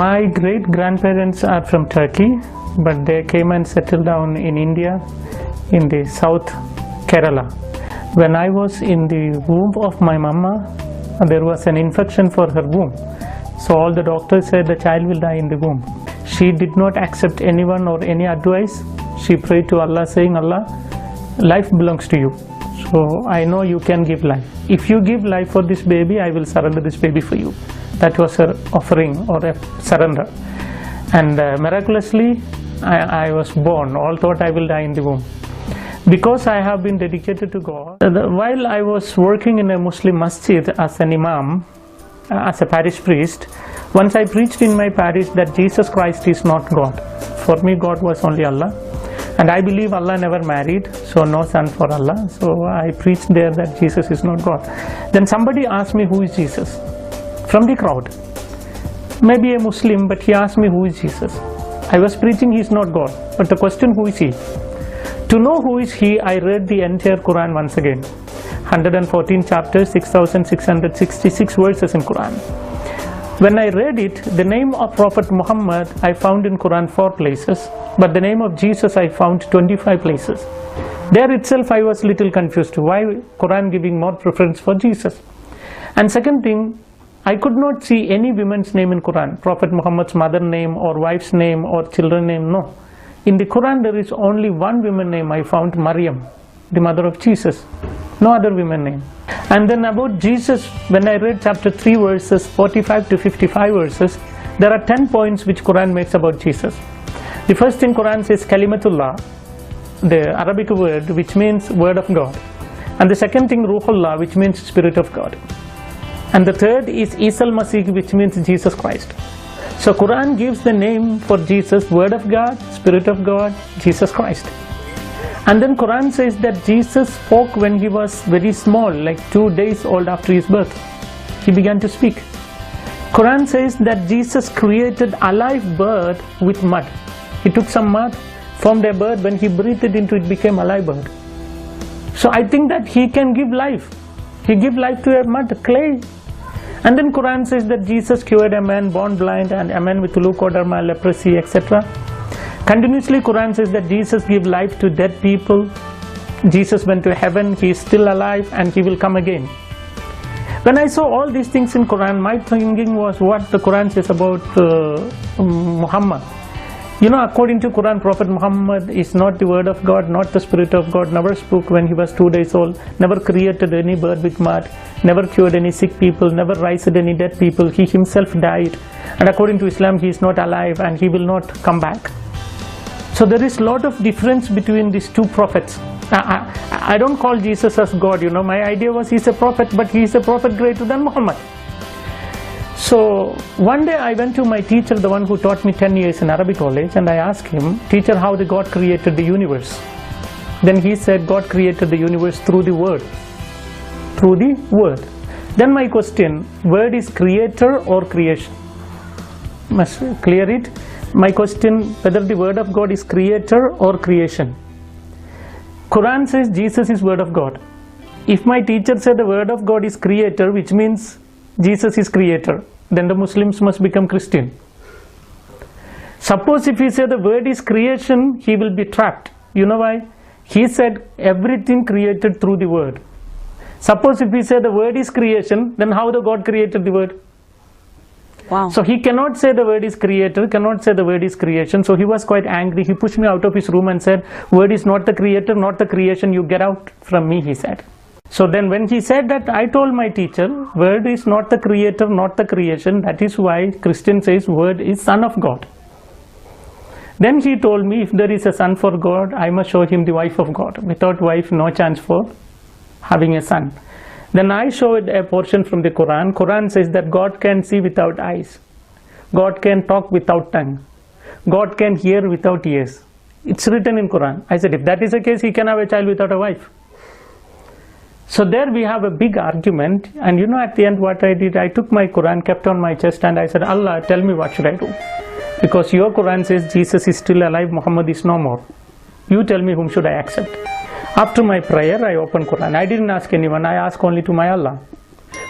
My great-grandparents are from Turkey, but they came and settled down in India, in the South Kerala. When I was in the womb of my mama, there was an infection for her womb. So all the doctors said the child will die in the womb. She did not accept anyone or any advice. She prayed to Allah saying, Allah, life belongs to you. So I know you can give life. If you give life for this baby, I will surrender this baby for you. That was her offering or a surrender. And miraculously, I was born. All thought I will die in the womb. Because I have been dedicated to God. While I was working in a Muslim masjid as an imam, as a parish priest, once I preached in my parish that Jesus Christ is not God. For me, God was only Allah. And I believe Allah never married, so no son for Allah. So I preached there that Jesus is not God. Then somebody asked me, who is Jesus? From the crowd. Maybe a Muslim, but he asked me, who is Jesus? I was preaching he is not God. But the question, who is he? To know who is he, I read the entire Quran once again. 114 chapters, 6,666 verses in Quran. When I read it, the name of Prophet Muhammad I found in Quran 4 places, but the name of Jesus I found 25 places. There itself I was little confused. Why Quran giving more preference for Jesus? And second thing, I could not see any woman's name in Quran. Prophet Muhammad's mother name or wife's name or children name, no. In the Quran there is only one woman name I found, Maryam, the mother of Jesus. No other woman name. And then about Jesus, when I read chapter 3 verses 45 to 55 verses, there are 10 points which Quran makes about Jesus. The first thing Quran says Kalimatullah, the Arabic word which means word of God. And the second thing Ruhullah, which means spirit of God. And the third is Isa al-Masih, which means Jesus Christ. So Quran gives the name for Jesus, word of God, spirit of God, Jesus Christ. And then Quran says that Jesus spoke when he was very small, like 2 days old after his birth. He began to speak. Quran says that Jesus created a live bird with mud. He took some mud, formed a bird, when he breathed it into it became a live bird. So I think that he can give life. He gave life to a mud, clay. And then Quran says that Jesus cured a man born blind and a man with leukoderma, leprosy, etc. Continuously Quran says that Jesus gave life to dead people. Jesus went to heaven, he is still alive and he will come again. When I saw all these things in Quran, my thinking was what the Quran says about Muhammad. You know, according to Quran, Prophet Muhammad is not the word of God, not the spirit of God, never spoke when he was 2 days old, never created any bird with mud, never cured any sick people, never raised any dead people. He himself died. And according to Islam, he is not alive and he will not come back. So there is a lot of difference between these two prophets. I don't call Jesus as God, you know, my idea was he's a prophet, but he is a prophet greater than Muhammad. So one day I went to my teacher, the one who taught me 10 years in Arabic college, and I asked him, teacher, how the God created the universe? Then he said God created the universe through the word. Through the word. Then my question, word is creator or creation? Must clear it. My question, whether the word of God is creator or creation. Quran says Jesus is word of God. If my teacher said the word of God is creator, which means Jesus is creator, then the Muslims must become Christian. Suppose if he said the word is creation, he will be trapped. You know why? He said everything created through the word. Suppose if he said the word is creation, then how the God created the word? Wow. So he cannot say the word is creator, cannot say the word is creation. So he was quite angry. He pushed me out of his room and said, word is not the creator, not the creation, you get out from me, he said. So then when he said that, I told my teacher, word is not the creator, not the creation. That is why Christian says word is son of God. Then he told me, if there is a son for God, I must show him the wife of God. Without wife, no chance for having a son. Then I showed a portion from the Quran. Quran says that God can see without eyes. God can talk without tongue. God can hear without ears. It's written in Quran. I said, if that is the case, he can have a child without a wife. So there we have a big argument, and you know, at the end what I did, I took my Quran, kept on my chest, and I said, Allah, tell me what should I do? Because your Quran says Jesus is still alive, Muhammad is no more. You tell me whom should I accept. After my prayer, I opened Quran. I didn't ask anyone, I asked only to my Allah.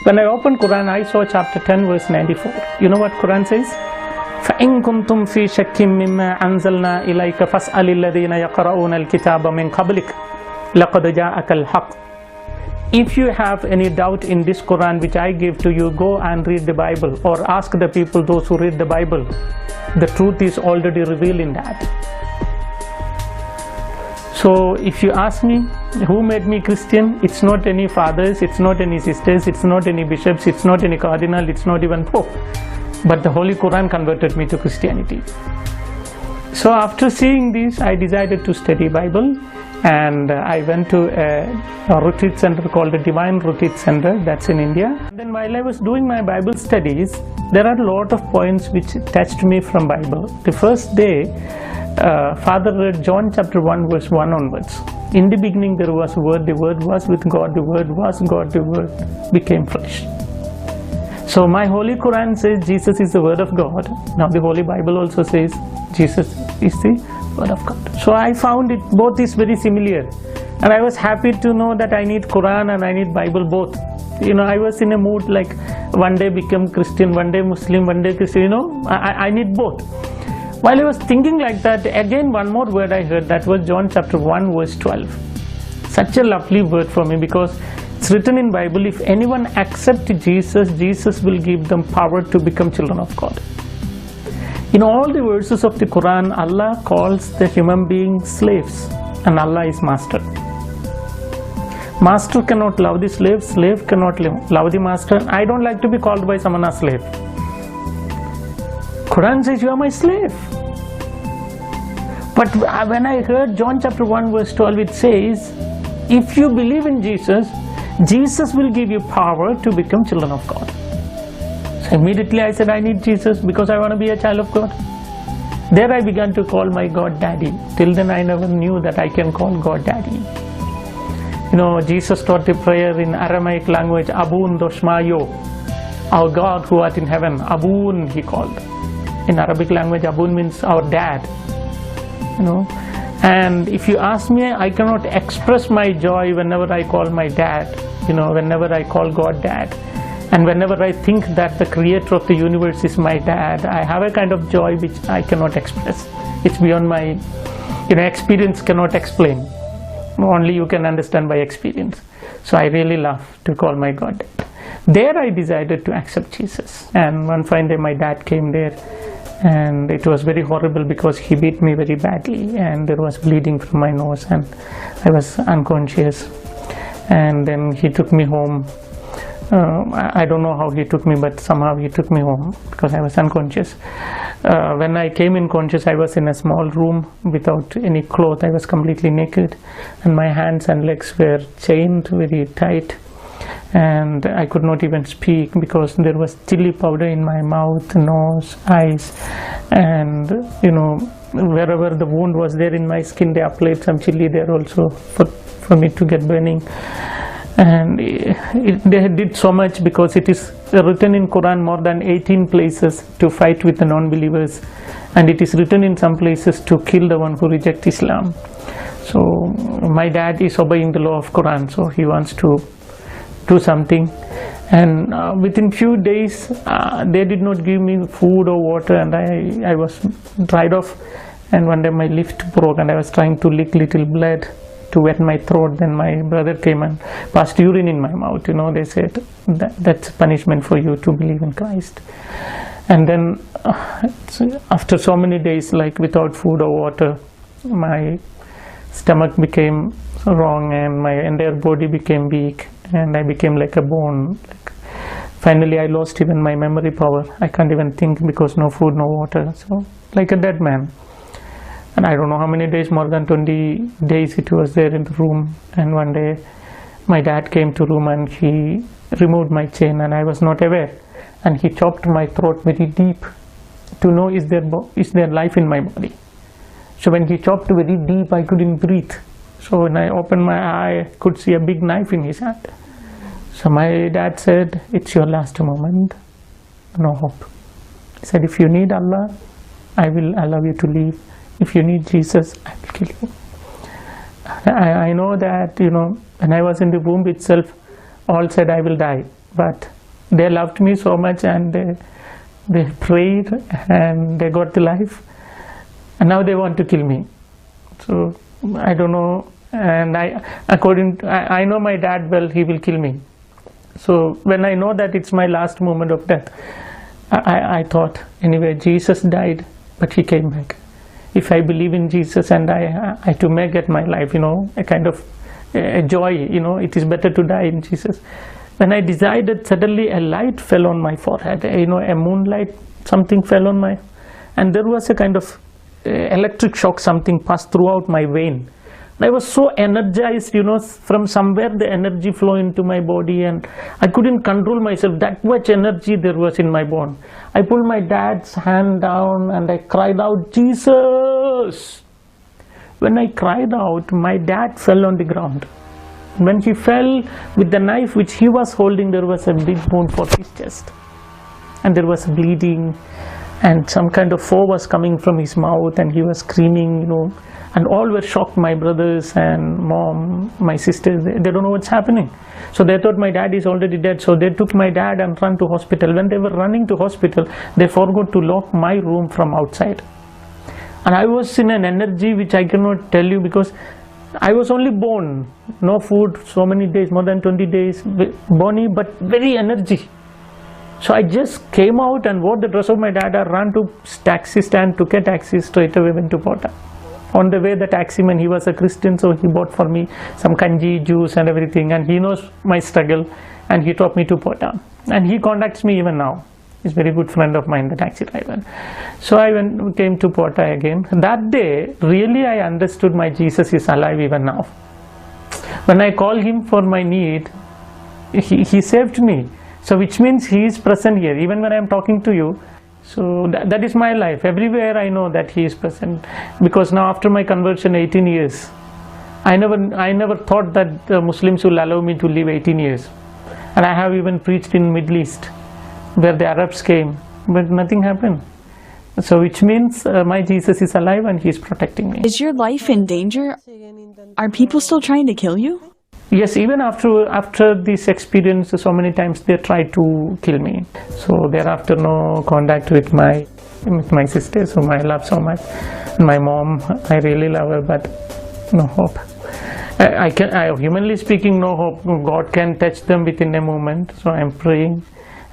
When I opened Quran, I saw chapter 10 verse 94. You know what Quran says? فَإِن كُنْتُمْ فِي شَكٍّ مِّمَّا أَنزَلْنَا إِلَيْكَ فَاسْأَلِ الَّذِينَ يَقْرَؤُونَ الْكِتَابَ مِنْ قَبْلِكَ لَقَدْ جَاءَكَ الْحَقُّ. If you have any doubt in this Quran which I give to you, go and read the Bible, or ask the people, those who read the Bible. The truth is already revealed in that. So if you ask me, who made me Christian? It's not any fathers, it's not any sisters, it's not any bishops, it's not any cardinal, it's not even Pope. But the Holy Quran converted me to Christianity. So after seeing this, I decided to study Bible, and I went to a retreat center called the Divine Retreat Center, that's in India. And then while I was doing my Bible studies, there are a lot of points which touched me from Bible. The first day, Father read John chapter 1 verse 1 onwards. In the beginning there was a word, the word was with God, the word was God, the word became flesh. So my Holy Quran says Jesus is the word of God. Now the Holy Bible also says Jesus is the word of God. So I found it both is very similar, and I was happy to know that I need Quran and I need Bible both. You know, I was in a mood like one day become Christian, one day Muslim, one day Christian, you know, I need both. While I was thinking like that, again one more word I heard, that was John chapter 1 verse 12. Such a lovely word for me, because it's written in Bible, if anyone accepts Jesus, Jesus will give them power to become children of God. In all the verses of the Quran, Allah calls the human beings slaves, and Allah is master. Master cannot love the slave, slave cannot love the master. I don't like to be called by someone a slave. Quran says you are my slave. But when I heard John chapter 1 verse 12, it says, if you believe in Jesus, Jesus will give you power to become children of God. So immediately I said I need Jesus because I want to be a child of God. There I began to call my God Daddy. Till then I never knew that I can call God Daddy. You know, Jesus taught a prayer in Aramaic language, Abun Doshmayo, our God who art in heaven. Abun he called. In Arabic language, Abun means our dad. You know, and if you ask me, I cannot express my joy whenever I call my dad. You know, whenever I call God Dad, and whenever I think that the creator of the universe is my dad, I have a kind of joy which I cannot express. It's beyond my, you know, experience cannot explain. Only you can understand by experience. So I really love to call my God Dad. There I decided to accept Jesus, and one fine day my dad came there, and it was very horrible because he beat me very badly, and there was bleeding from my nose, and I was unconscious. And then he took me home. I don't know how he took me, but somehow he took me home because I was unconscious. When I came in conscious, I was in a small room without any clothes. I was completely naked, and my hands and legs were chained very tight, and I could not even speak because there was chili powder in my mouth, nose, eyes, and you know, wherever the wound was there in my skin, they applied some chili there also for me to get burning. And they did so much because it is written in Quran more than 18 places to fight with the non-believers, and it is written in some places to kill the one who rejects Islam. So my dad is obeying the law of Quran, so he wants to do something, and within few days they did not give me food or water, and I was dried off, and one day my lift broke and I was trying to lick little blood to wet my throat. Then my brother came and passed urine in my mouth. You know, they said that's punishment for you to believe in Christ. And then after so many days, like without food or water, my stomach became wrong and my entire body became weak, and I became like a bone. Finally I lost even my memory power. I can't even think because no food, no water, so like a dead man. And I don't know how many days, more than 20 days it was there in the room. And one day my dad came to room and he removed my chain, and I was not aware, and he chopped my throat very deep to know is there life in my body. So when he chopped very deep, I couldn't breathe. So when I opened my eye, I could see a big knife in his hand. So my dad said, it's your last moment, no hope. He said, if you need Allah, I will allow you to leave. If you need Jesus, I will kill you. I know that, you know, when I was in the womb itself, all said I will die. But they loved me so much, and They prayed and they got the life, and now they want to kill me. So I don't know, and I know my dad well, he will kill me. So when I know that it's my last moment of death, I thought, anyway, Jesus died, but he came back. If I believe in Jesus and I to make it my life, a kind of a joy, it is better to die in Jesus. When I decided, suddenly a light fell on my forehead, a moonlight, something fell on and there was a kind of electric shock, something passed throughout my vein. I was so energized, from somewhere the energy flow into my body, and I couldn't control myself. That much energy there was in my bone. I pulled my dad's hand down and I cried out, Jesus! When I cried out, my dad fell on the ground. When he fell, with the knife which he was holding, there was a big wound for his chest. And there was bleeding, and some kind of foam was coming from his mouth, and he was screaming, and all were shocked, my brothers and mom, my sisters, they don't know what's happening. So they thought my dad is already dead, so they took my dad and ran to hospital. When they were running to hospital, they forgot to lock my room from outside. And I was in an energy which I cannot tell you, because I was only born, no food, so many days, more than 20 days, bony, but very energy. So I just came out and wore the dress of my dad. I ran to taxi stand, took a taxi, straight away went to Pota. On the way, the taximan, he was a Christian, so he bought for me some kanji, juice and everything, and he knows my struggle, and he taught me to Pota. And he contacts me even now. He's a very good friend of mine, the taxi driver. So I came to Pota again. That day, really I understood my Jesus is alive even now. When I call him for my need, he saved me. So which means he is present here, even when I am talking to you. So that is my life. Everywhere I know that he is present, because now after my conversion 18 years, I never thought that the Muslims will allow me to live 18 years. And I have even preached in Middle East, where the Arabs came, but nothing happened. So which means my Jesus is alive and he is protecting me. Is your life in danger? Are people still trying to kill you? Yes, even after this experience, so many times they tried to kill me. So thereafter, no contact with my sisters, whom I love so much. My mom, I really love her, but no hope. Humanly speaking, no hope. God can touch them within a moment. So I'm praying,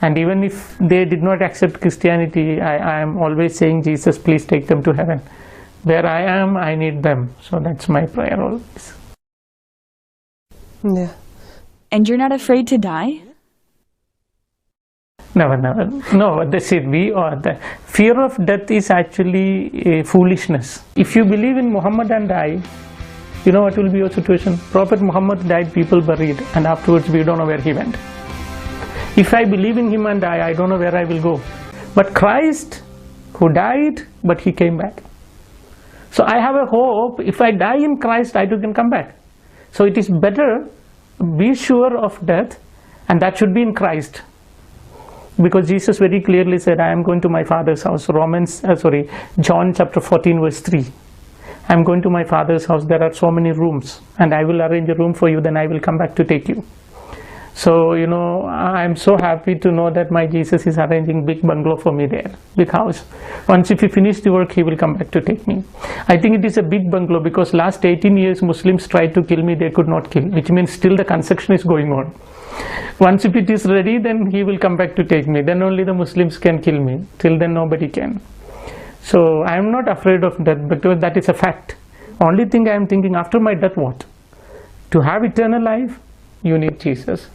and even if they did not accept Christianity, I am always saying, Jesus, please take them to heaven. Where I am, I need them. So that's my prayer always. Yeah. And you're not afraid to die? Never. No, that's it. The fear of death is actually a foolishness. If you believe in Muhammad and die, you know what will be your situation? Prophet Muhammad died, people buried, and afterwards we don't know where he went. If I believe in him and die, I don't know where I will go. But Christ, who died, but he came back. So I have a hope, if I die in Christ, I too can come back. So it is better, be sure of death, and that should be in Christ. Because Jesus very clearly said, I am going to my Father's house. John chapter 14 verse 3. I am going to my Father's house, there are so many rooms, and I will arrange a room for you, then I will come back to take you. So, I am so happy to know that my Jesus is arranging big bungalow for me there, big house. Once if he finishes the work, he will come back to take me. I think it is a big bungalow, because last 18 years Muslims tried to kill me, they could not kill, which means still the construction is going on. Once if it is ready, then he will come back to take me. Then only the Muslims can kill me. Till then nobody can. So I am not afraid of death, because that is a fact. Only thing I am thinking, after my death what? To have eternal life, you need Jesus.